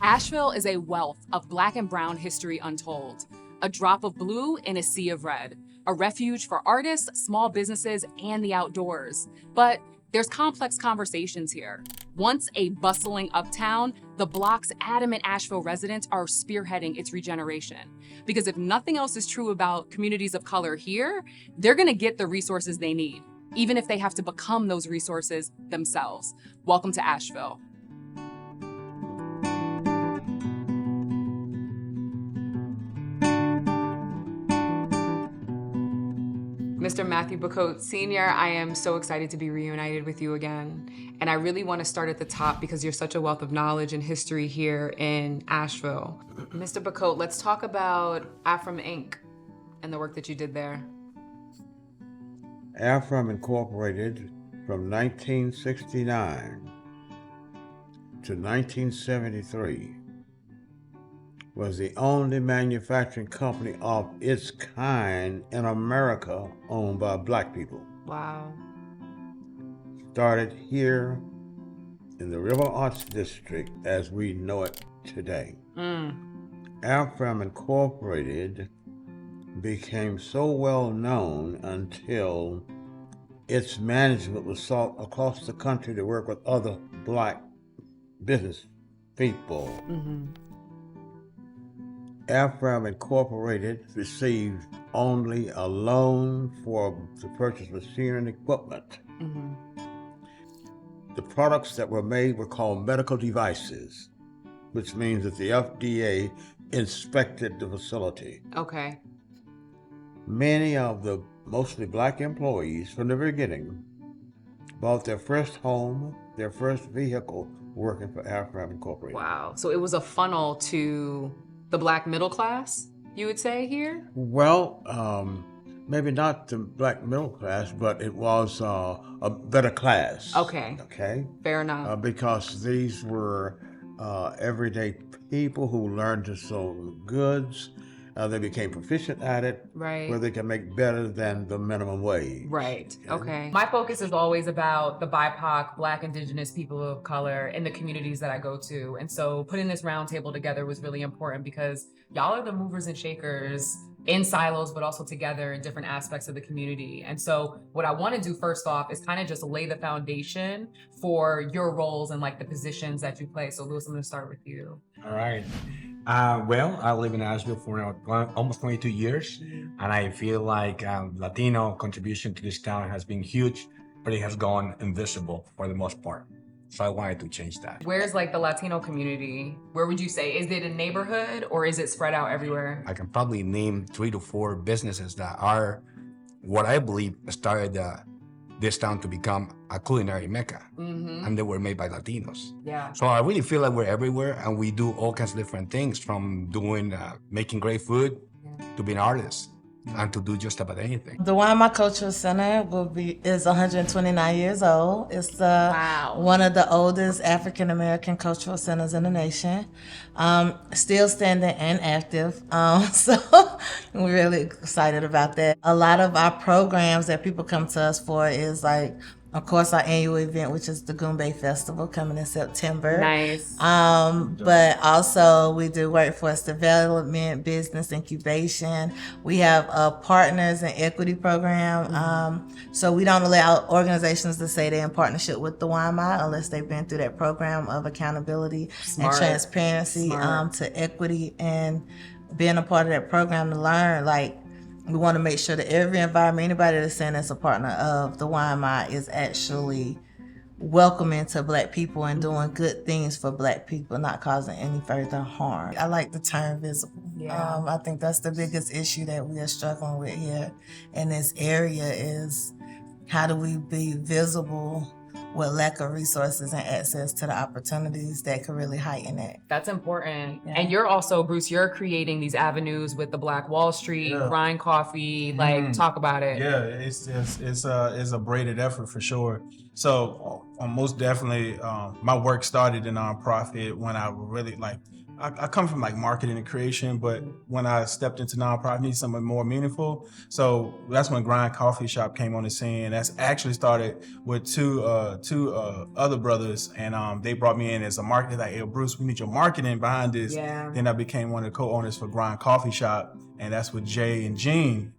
Asheville is a wealth of Black and brown history untold, a drop of blue in a sea of red, a refuge for artists, small businesses, and the outdoors. But there's complex conversations here. Once a bustling uptown, the block's adamant Asheville residents are spearheading its regeneration. Because if nothing else is true about communities of color here, they're gonna get the resources they need, even if they have to become those resources themselves. Welcome to Asheville. Mr. Matthew Bacote Sr., I am so excited to be reunited with you again. And I really want to start at the top because you're such a wealth of knowledge and history here in Asheville. Mr. Bacote, let's talk about Aphram Inc. and the work that you did there. Aphram Incorporated from 1969 to 1973 was the only manufacturing company of its kind in America owned by Black people. Wow. Started here in the River Arts District as we know it today. Aphram Incorporated became so well known until its management was sought across the country to work with other Black business people. Aphram Incorporated received only a loan to purchase machinery and equipment. The products that were made were called medical devices, which means that the FDA inspected the facility. Okay. Many of the mostly Black employees from the beginning bought their first home, their first vehicle working for Aphram Incorporated. Wow. So it was a funnel to the Black middle class, you would say here? Well, maybe not the Black middle class, but it was a better class. Okay. Okay. Fair enough. Because these were everyday people who learned to sew goods. They became proficient at it, Right. where they can make better than the minimum wage. Right. Okay. My focus is always about the BIPOC, Black, Indigenous people of color in the communities that I go to. And so putting this roundtable together was really important because y'all are the movers and shakers in silos, but also together in different aspects of the community. And so what I want to do first off is kind of just lay the foundation for your roles and like the positions that you play. So Louis, I'm going to start with you. All right. Well, I live in Asheville for almost 22 years, and I feel like Latino contribution to this town has been huge, but it has gone invisible for the most part. So I wanted to change that. Where's like the Latino community? Where would you say? Is it a neighborhood or is it spread out everywhere? I can probably name 3 to 4 businesses that are what I believe started this town to become a culinary mecca, and they were made by Latinos. Yeah. So I really feel like we're everywhere, and we do all kinds of different things, from doing making great food to being artists and to do just about anything. The Wine Cultural Center is 129 years old. It's one of the oldest African American cultural centers in the nation. Still standing and active. So we're really excited about that. A lot of our programs that people come to us for is like, of course, our annual event, which is the Goombay Festival, coming in September. Nice. But also we do workforce development, business incubation. We have a partners and equity program. So we don't allow organizations to say they're in partnership with the YMI unless they've been through that program of accountability and transparency to equity, and being a part of that program to learn, like, we want to make sure that every environment, anybody that's saying that's a partner of the YMI is actually welcoming to Black people and doing good things for Black people, not causing any further harm. I like the term visible. Yeah. I think that's the biggest issue that we are struggling with here in this area is how do we be visible with lack of resources and access to the opportunities that could really heighten that. That's important. Yeah. And you're also, Bruce, you're creating these avenues with the Black Wall Street, Grind Coffee, like talk about it. Yeah, it's a braided effort for sure. So Most definitely. My work started in nonprofit when I really I come from like marketing and creation, but when I stepped into nonprofit, I needed something more meaningful. So that's when Grind Coffee Shop came on the scene. That's actually started with two other brothers, and they brought me in as a marketer. Like, hey, Bruce, we need your marketing behind this. Yeah. Then I became one of the co-owners for Grind Coffee Shop, and that's with Jay and Gene.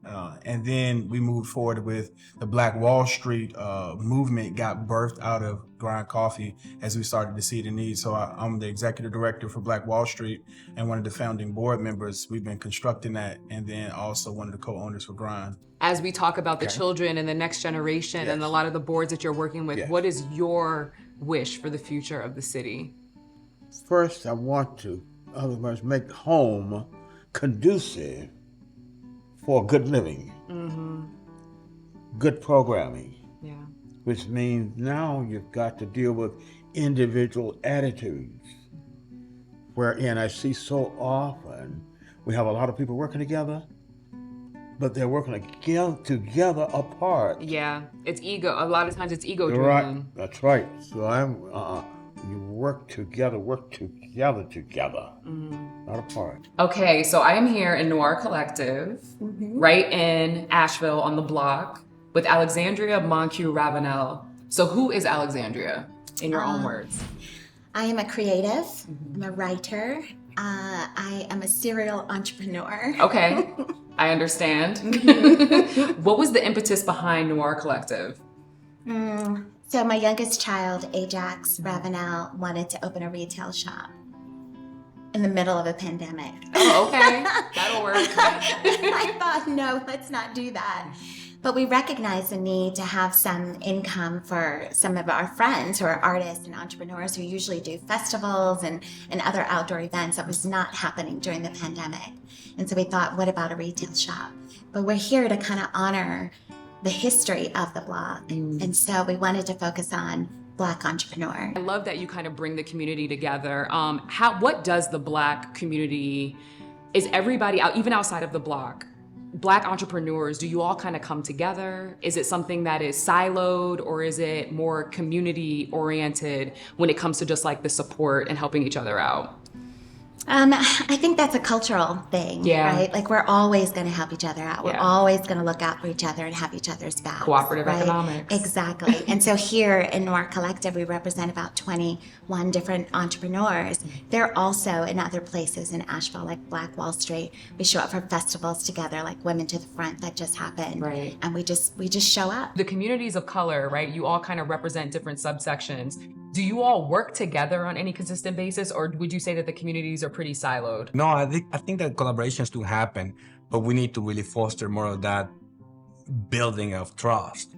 And then we moved forward with the Black Wall Street movement got birthed out of Grind Coffee as we started to see the need. So I'm the executive director for Black Wall Street and one of the founding board members. We've been constructing that, and then also one of the co-owners for Grind. As we talk about the children and the next generation and a lot of the boards that you're working with, what is your wish for the future of the city? First, I want to, otherwise, make home conducive for good living, good programming. Yeah. Which means now you've got to deal with individual attitudes, wherein I see so often we have a lot of people working together, but they're working together apart. Yeah, it's ego. A lot of times it's ego You're right. driven. That's right. So you work together, not apart. Okay, so I am here in Noir Collective, right in Asheville on the block, with Alexandria Moncu Ravenel. So who is Alexandria, in your own words? I am a creative. I'm a writer. I am a serial entrepreneur. Okay, I understand. What was the impetus behind Noir Collective? So my youngest child, Ajax Ravenel, wanted to open a retail shop in the middle of a pandemic. Oh, okay, that'll work. I thought, no, let's not do that. But we recognized the need to have some income for some of our friends who are artists and entrepreneurs who usually do festivals and other outdoor events that was not happening during the pandemic. And so we thought, what about a retail shop? But we're here to kind of honor the history of the block. And so we wanted to focus on Black entrepreneur. I love that you kind of bring the community together. What does the Black community, is everybody out, even outside of the block, Black entrepreneurs, do you all kind of come together? Is it something that is siloed, or is it more community oriented when it comes to just like the support and helping each other out? I think that's a cultural thing, right? Like we're always going to help each other out. We're always going to look out for each other and have each other's backs. Cooperative economics. Exactly. And so here in Noir Collective, we represent about 21 different entrepreneurs. They're also in other places in Asheville, like Black Wall Street. We show up for festivals together, like Women to the Front that just happened. Right. And we just show up. The communities of color, right? You all kind of represent different subsections. Do you all work together on any consistent basis, or would you say that the communities are pretty siloed? No, I think that collaborations do happen, but we need to really foster more of that building of trust,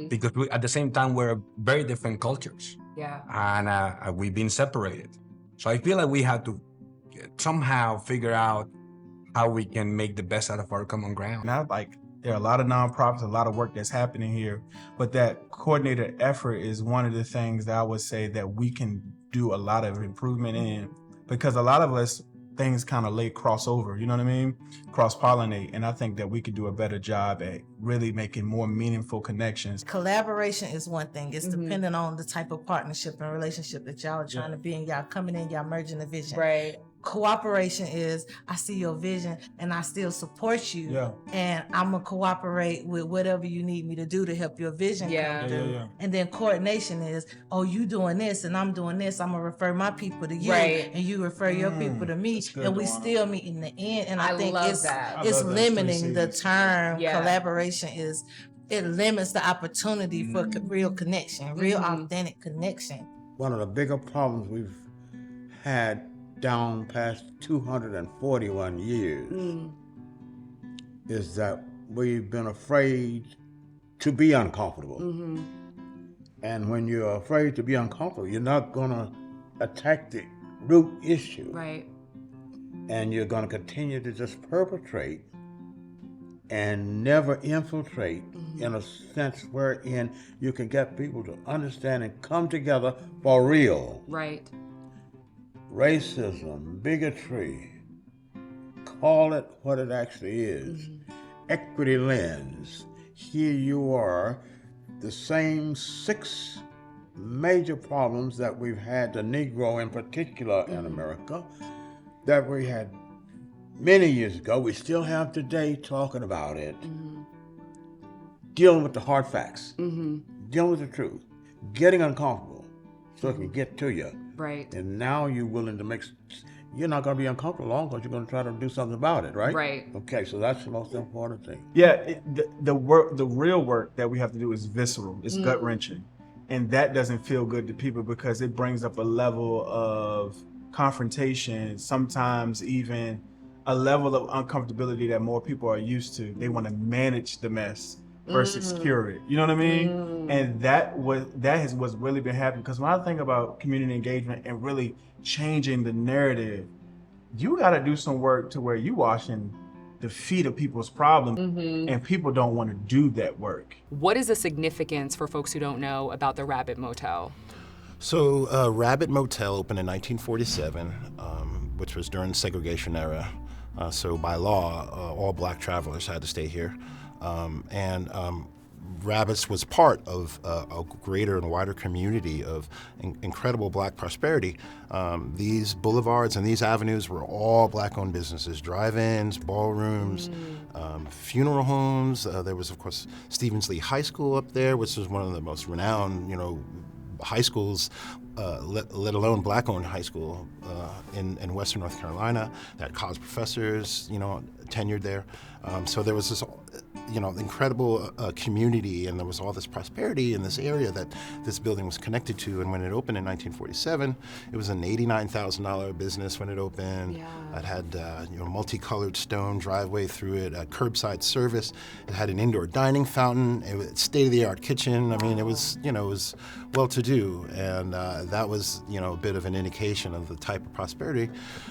because at the same time we're very different cultures. Yeah. And we've been separated. So I feel like we have to somehow figure out how we can make the best out of our common ground. And there are a lot of nonprofits, a lot of work that's happening here, but that coordinated effort is one of the things that I would say that we can do a lot of improvement in, because a lot of us, things kind of cross over, you know what I mean? Cross-pollinate, and I think that we could do a better job at really making more meaningful connections. Collaboration is one thing. It's depending on the type of partnership and relationship that y'all are trying to be in. Y'all coming in, y'all merging the vision. Right. Cooperation is, I see your vision and I still support you. Yeah. And I'm going to cooperate with whatever you need me to do to help your vision come through. And then coordination is, oh, you doing this and I'm doing this. I'm going to refer my people to you and you refer your people to me. And we still meet in the end. And I think it's limiting the term collaboration is, it limits the opportunity for real connection, real authentic connection. One of the bigger problems we've had down past 241 years is that we've been afraid to be uncomfortable. And when you're afraid to be uncomfortable, you're not going to attack the root issue. Right. And you're going to continue to just perpetrate and never infiltrate in a sense wherein you can get people to understand and come together for real. Right. Racism, bigotry, call it what it actually is. Equity lens. Here you are, the same 6 major problems that we've had, the Negro in particular in America, that we had many years ago, we still have today, talking about it, dealing with the hard facts, dealing with the truth, getting uncomfortable so it can get to you. Right. And now you're willing to you're not going to be uncomfortable long because you're going to try to do something about it, right? Right. Okay, so that's the most important thing. Yeah, the real work that we have to do is visceral. It's gut wrenching, and that doesn't feel good to people because it brings up a level of confrontation. Sometimes even a level of uncomfortability that more people are used to. They want to manage the mess versus cure it. You know what I mean? And what's really been happening. Because when I think about community engagement and really changing the narrative, you got to do some work to where you washing the feet of people's problems, and people don't want to do that work. What is the significance for folks who don't know about the Rabbit Motel? So Rabbit Motel opened in 1947, which was during the segregation era. So by law, all black travelers had to stay here. Rabbits was part of a greater and wider community of incredible black prosperity. These boulevards and these avenues were all black-owned businesses: drive-ins, ballrooms, funeral homes. There was, of course, Stevens Lee High School up there, which was one of the most renowned, high schools, let alone black-owned high school in Western North Carolina. That had college professors, tenured there. So there was this, incredible community, and there was all this prosperity in this area that this building was connected to. And when it opened in 1947, it was an $89,000 business when it opened. Yeah. It had multicolored stone driveway through it, a curbside service. It had an indoor dining fountain, state-of-the-art kitchen. I mean, it was well-to-do, and that was a bit of an indication of the type of prosperity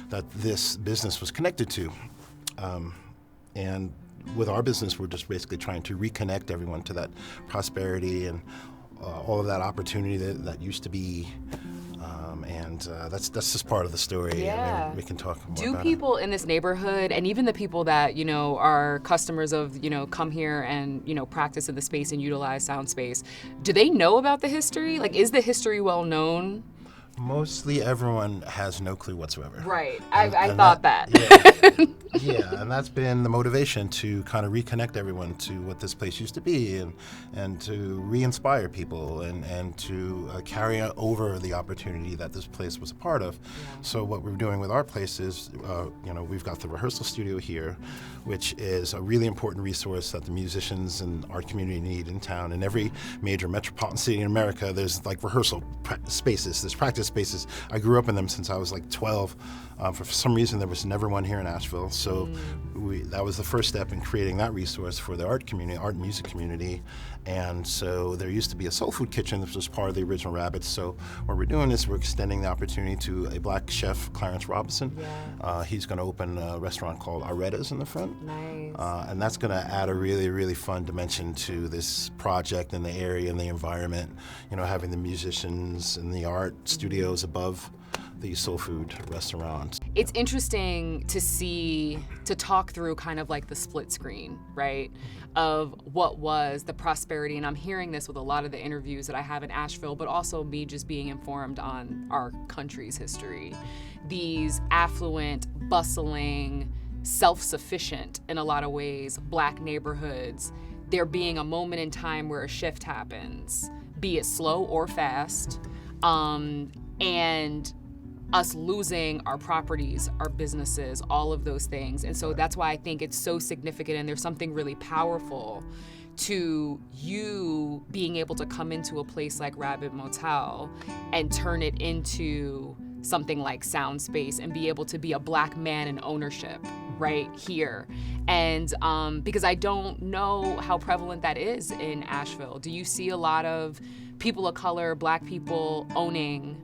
that this business was connected to. And with our business, we're just basically trying to reconnect everyone to that prosperity and all of that opportunity that used to be. And that's just part of the story. Yeah. I mean, we can talk more Do about people in this neighborhood, and even the people that, are customers of, come here and, practice in the space and utilize sound space, do they know about the history? Like, is the history well known? Mostly everyone has no clue whatsoever. Right. I thought that. Yeah, and that's been the motivation to kind of reconnect everyone to what this place used to be, and to re-inspire people and to carry over the opportunity that this place was a part of. Yeah. So what we're doing with our place is, we've got the rehearsal studio here, which is a really important resource that the musicians and art community need in town. In every major metropolitan city in America, there's like rehearsal spaces, there's practice spaces. I grew up in them since I was like 12. For some reason, there was never one here in Asheville. So that was the first step in creating that resource for the art community, art and music community. And so there used to be a soul food kitchen that was part of the original Rabbits. So what we're doing is we're extending the opportunity to a black chef, Clarence Robinson. Yeah. He's going to open a restaurant called Aretta's in the front. Nice. And that's going to add a really, really fun dimension to this project and the area and the environment. Having the musicians and the art studios above the soul food restaurants. It's interesting to talk through kind of like the split screen, right? Of what was the prosperity, and I'm hearing this with a lot of the interviews that I have in Asheville, but also me just being informed on our country's history. These affluent, bustling, self-sufficient, in a lot of ways, black neighborhoods, there being a moment in time where a shift happens, be it slow or fast, and us losing our properties, our businesses, all of those things. And so that's why I think it's so significant, and there's something really powerful to you being able to come into a place like Rabbit Motel and turn it into something like Sound Space and be able to be a black man in ownership right here. And because I don't know how prevalent that is in Asheville. Do you see a lot of people of color, black people owning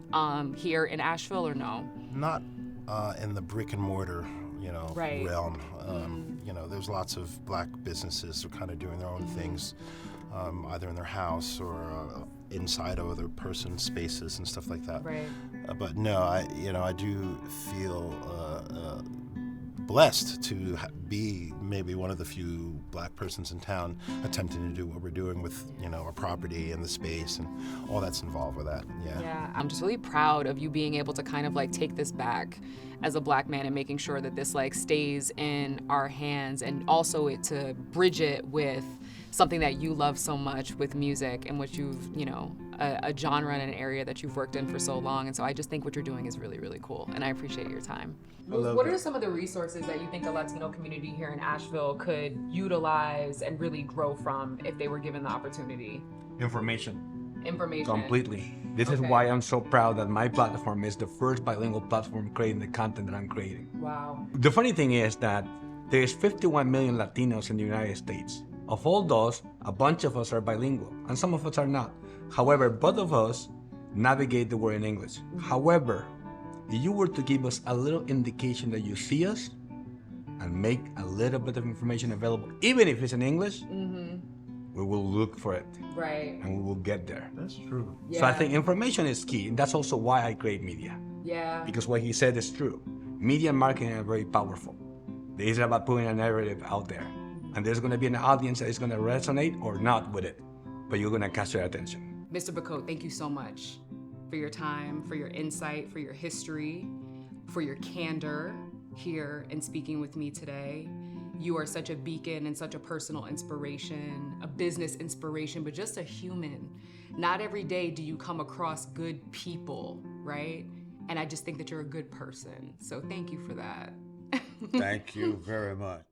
here in Asheville, or no? Not in the brick and mortar, right. realm. There's lots of black businesses who are kind of doing their own things, either in their house or inside of other person's spaces and stuff like that. Right. But no, I do feel blessed to be maybe one of the few Black persons in town attempting to do what we're doing with, our property and the space and all that's involved with that. Yeah, I'm just really proud of you being able to kind of like take this back as a Black man and making sure that this like stays in our hands, and also to bridge it with something that you love so much with music, and which you've, a genre and an area that you've worked in for so long. And so I just think what you're doing is really, really cool, and I appreciate your time. What are some of the resources that you think the Latino community here in Asheville could utilize and really grow from if they were given the opportunity? Information. Completely. This is why I'm so proud that my platform is the first bilingual platform creating the content that I'm creating. Wow. The funny thing is that there's 51 million Latinos in the United States. Of all those, a bunch of us are bilingual, and some of us are not. However, both of us navigate the world in English. However, if you were to give us a little indication that you see us and make a little bit of information available, even if it's in English, we will look for it. Right. And we will get there. That's true. Yeah. So I think information is key. And that's also why I create media. Yeah. Because what he said is true. Media and marketing are very powerful. It's about putting a narrative out there. And there's going to be an audience that is going to resonate or not with it. But you're going to catch their attention. Mr. Bacote, thank you so much for your time, for your insight, for your history, for your candor here and speaking with me today. You are such a beacon and such a personal inspiration, a business inspiration, but just a human. Not every day do you come across good people, right? And I just think that you're a good person. So thank you for that. Thank you very much.